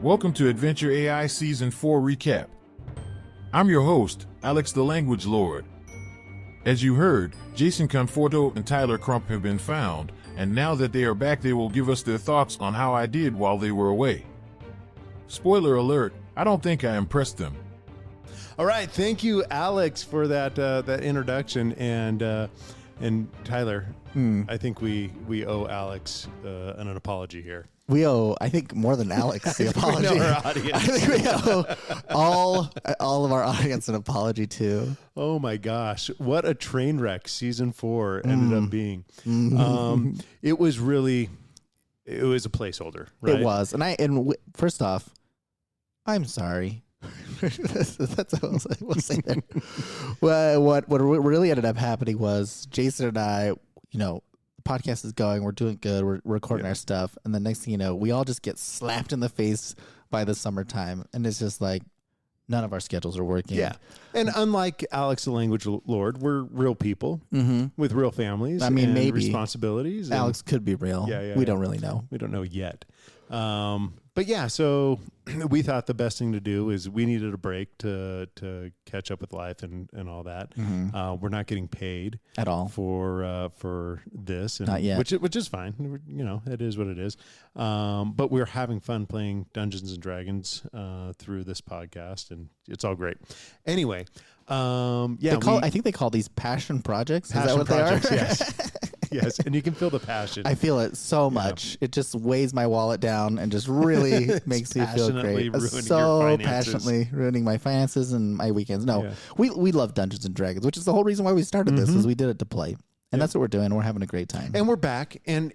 Welcome to Adventure AI Season 4 Recap. I'm your host, Alex the Language Lord. As you heard, Jason Conforto and Tyler Crump have been found, and now that they are back they will give us their thoughts on how I did while they were away. Spoiler alert, I don't think I impressed them. All right, thank you, Alex, for that introduction, and Tyler. I think we owe Alex an apology here. We owe, I think, more than Alex the apology. We know our audience. I think we owe all of our audience an apology too. Oh my gosh, what a train wreck Season 4 ended up being. It was a placeholder, right? It was, and first off, I'm sorry. That's what we'll say there. Well, what really ended up happening was Jason and I, the podcast is going, we're doing good, we're recording our stuff, and the next thing you know, we all just get slapped in the face by the summertime, and it's just like none of our schedules are working. Yeah, and unlike Alex the Language Lord, we're real people with real families. I mean, and maybe responsibilities. Alex could be real. We don't really know. We don't know yet. But yeah, so we thought the best thing to do is we needed a break to catch up with life and all that. We're not getting paid At all. for this, and Not yet. which is fine. It is what it is. But we're having fun playing Dungeons and Dragons through this podcast, and it's all great. Anyway, I think they call these passion projects. Is that passion what projects, they are? yes. Yes, and you can feel the passion. I feel it so much. It just weighs my wallet down and just really makes me feel passionately great. ruining So your finances. passionately ruining my finances and my weekends. No, Yeah. we love Dungeons and Dragons, which is the whole reason why we started this, is we did it to play. And that's what we're doing. We're having a great time. And we're back, and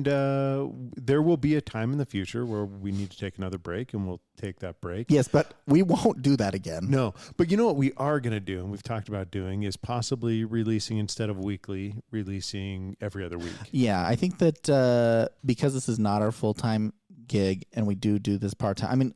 there will be a time in the future where we need to take another break, and we'll take that break. Yes, but we won't do that again. No, but you know what we are going to do, and we've talked about doing, is possibly releasing, instead of weekly, releasing every other week. Yeah, I think that because this is not our full-time gig and we do this part-time, I mean,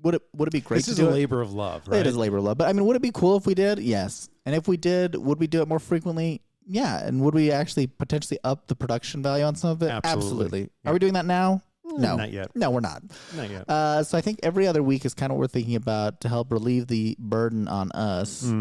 would it be great This to is do a it? labor of love, right? It is labor of love. But I mean, would it be cool if we did? Yes. And if we did, would we do it more frequently? Yeah. And would we actually potentially up the production value on some of it? Absolutely. Are we doing that now? No. Not yet. No, we're not. Not yet. So I think every other week is kind of what we're thinking about to help relieve the burden on us.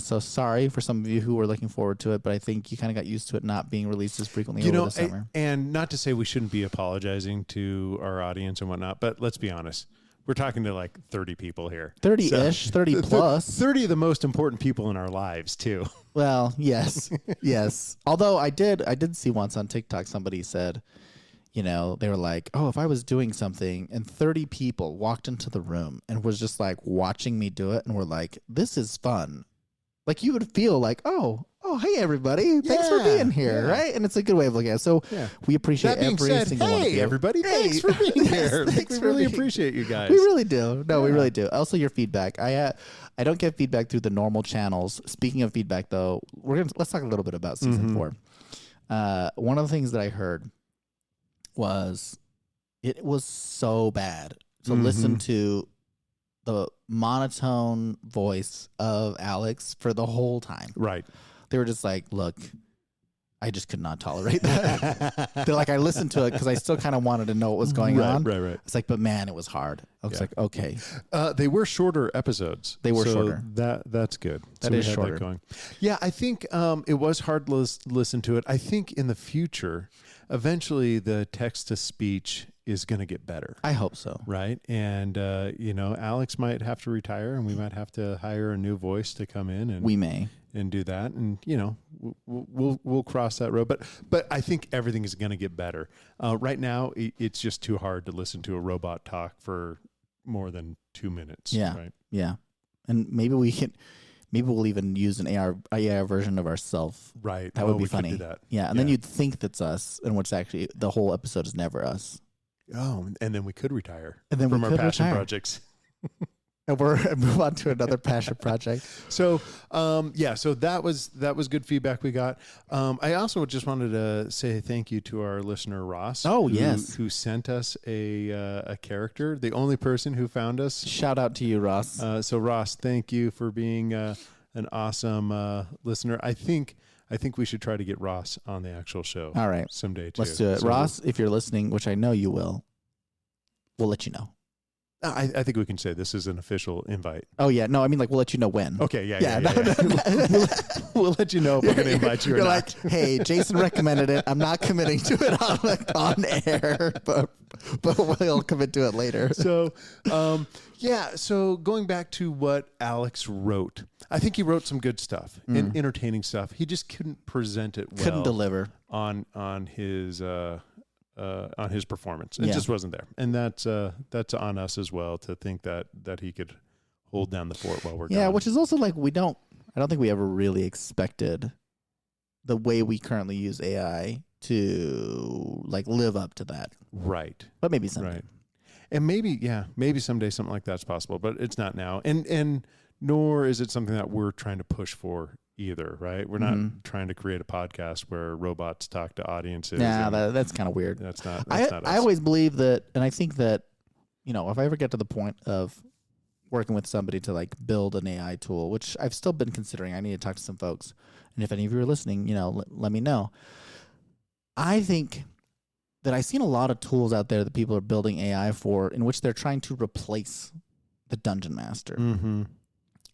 So sorry for some of you who were looking forward to it, but I think you kind of got used to it not being released as frequently over the summer. And not to say we shouldn't be apologizing to our audience and whatnot, but let's be honest. We're talking to like 30 people here. 30-ish, 30 plus. 30 of the most important people in our lives, too. Well, yes, yes. Although I did see once on TikTok, somebody said, they were like, oh, if I was doing something and 30 people walked into the room and was just like watching me do it and were like, this is fun. Like you would feel like, oh, hey, everybody. Thanks for being here, right? And it's a good way of looking at it. So we appreciate That being every said, single one of hey, you. everybody, Hey. thanks for being here. Thanks We for really being- appreciate you guys. We really do. No, we really do. Also, your feedback. I don't get feedback through the normal channels. Speaking of feedback, though, let's talk a little bit about season 4. One of the things that I heard was it was so bad to listen to the monotone voice of Alex for the whole time. Right. They were just like, look, I just could not tolerate that. They're like, I listened to it because I still kind of wanted to know what was going on. Right. It's like, but man, it was hard. I was like, okay. They were shorter episodes. They were so shorter. That's good. That we is had shorter. going. Yeah, I think it was hard to listen to it. I think in the future, eventually the text-to-speech is going to get better. I hope so. Right. And, Alex might have to retire and we might have to hire a new voice to come in and We may. and do that. And, we'll cross that road. But I think everything is going to get better. Right now, it's just too hard to listen to a robot talk for more than 2 minutes. Yeah. Right. Yeah. And maybe we'll even use an AI version of ourselves. Right. That would be we could funny. do that. Yeah. And then you'd think that's us, and which actually the whole episode is never us. Oh, and then we could retire And then from we our could passion retire. projects. And move on to another passion project. So, so that was good feedback we got. I also just wanted to say thank you to our listener Ross. Oh, yes. who sent us a character, the only person who found us. Shout out to you, Ross. So Ross, thank you for being an awesome listener. I think we should try to get Ross on the actual show. All right. Someday too. Let's do it. So Ross, if you're listening, which I know you will, we'll let you know. I think we can say this is an official invite. Oh yeah, no, I mean like we'll let you know when. Okay, yeah. No. We'll let you know if we're going to invite you or You're not. like, hey, Jason recommended it. I'm not committing to it on air, but we'll commit to it later. So, so going back to what Alex wrote, I think he wrote some good stuff and entertaining stuff. He just couldn't present it well. Couldn't deliver on his performance. It just wasn't there, and that's on us as well to think that he could hold down the fort while we're gone. Which is also like I don't think we ever really expected the way we currently use AI to like live up to that. Right. But maybe someday. Right. And maybe someday something like that's possible, but it's not now. And nor is it something that we're trying to push for either, right? We're not trying to create a podcast where robots talk to audiences. Yeah, that's kind of weird. That's not I us. always believe that, and I think that, if I ever get to the point of working with somebody to like build an AI tool, which I've still been considering, I need to talk to some folks. And if any of you are listening, let me know. I think that I've seen a lot of tools out there that people are building AI for in which they're trying to replace the dungeon master. Mm-hmm.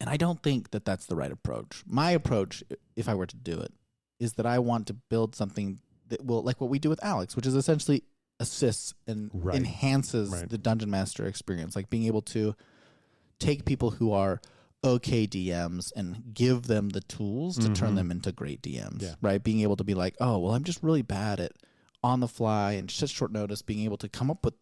And I don't think that that's the right approach. My approach, if I were to do it, is that I want to build something that will, like what we do with Alex, which is essentially assists and enhances the dungeon master experience. Like being able to take people who are okay DMs and give them the tools to turn them into great DMs, right? Being able to be like, oh, well, I'm just really bad at on the fly and just short notice being able to come up with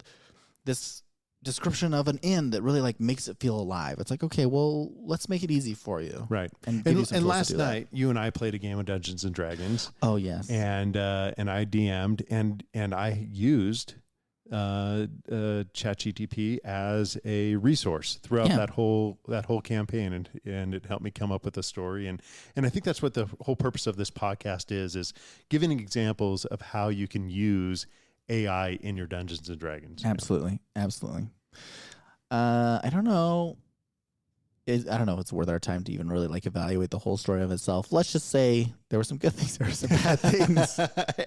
this description of an inn that really like makes it feel alive. It's like, okay, well, let's make it easy for you. Right. And last night, you and I played a game of Dungeons and Dragons. Oh, yes. And I DM'd and I used ChatGPT as a resource throughout that whole campaign, and it helped me come up with a story, and I think that's what the whole purpose of this podcast is giving examples of how you can use AI in your Dungeons and Dragons. Absolutely. I don't know. I don't know if it's worth our time to even really like evaluate the whole story of itself. Let's just say there were some good things, there were some bad things,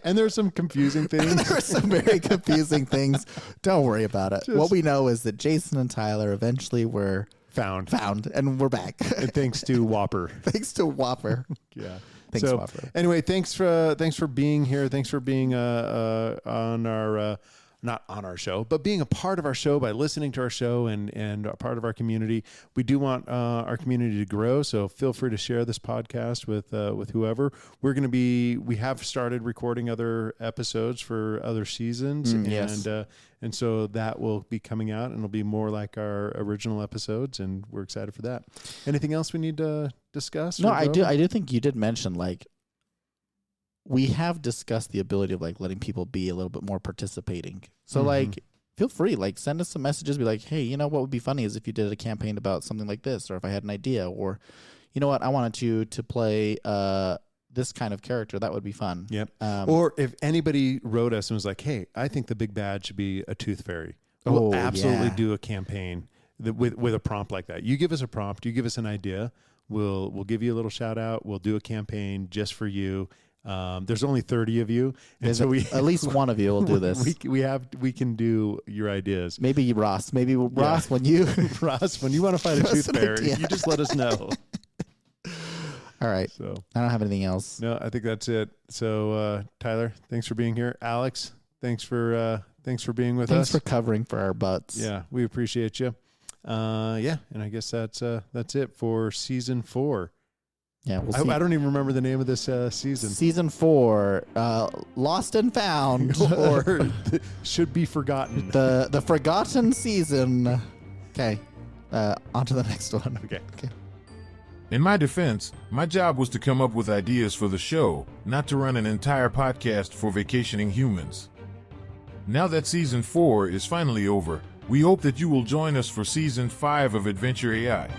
and there were some confusing things. There were some very confusing things. Don't worry about it. What we know is that Jason and Tyler eventually were found, and we're back. And thanks to Whopper. Thanks to Whopper. Yeah. Thanks, Whopper. Anyway, thanks for being here. Thanks for being on our. Not on our show, but being a part of our show by listening to our show and a part of our community. We do want our community to grow, so feel free to share this podcast with whoever. We have started recording other episodes for other seasons, and so that will be coming out, and it'll be more like our original episodes, and we're excited for that. Anything else we need to discuss? No, I do think you did mention like, we have discussed the ability of like letting people be a little bit more participating. So like, feel free, like send us some messages. Be like, hey, what would be funny is if you did a campaign about something like this, or if I had an idea, or you know what, I wanted you to play this kind of character. That would be fun. Yep. Or if anybody wrote us and was like, hey, I think the big bad should be a tooth fairy. We'll absolutely do a campaign with a prompt like that. You give us a prompt, you give us an idea. We'll give you a little shout out. We'll do a campaign just for you. There's only 30 of you, and so at least one of you will do this. We can do your ideas. Maybe Ross. When you Ross, when you want to find a tooth fairy, you just let us know. All right. So I don't have anything else. No, I think that's it. So Tyler, thanks for being here. Alex, thanks for being with us. Thanks for covering for our butts. Yeah, we appreciate you. And I guess that's it for season 4. Yeah, we'll see. I don't even remember the name of this season. Season 4, Lost and Found, or Should Be Forgotten. The forgotten season. Okay, on to the next one. Okay. In my defense, my job was to come up with ideas for the show, not to run an entire podcast for vacationing humans. Now that season 4 is finally over, we hope that you will join us for season 5 of Adventure AI.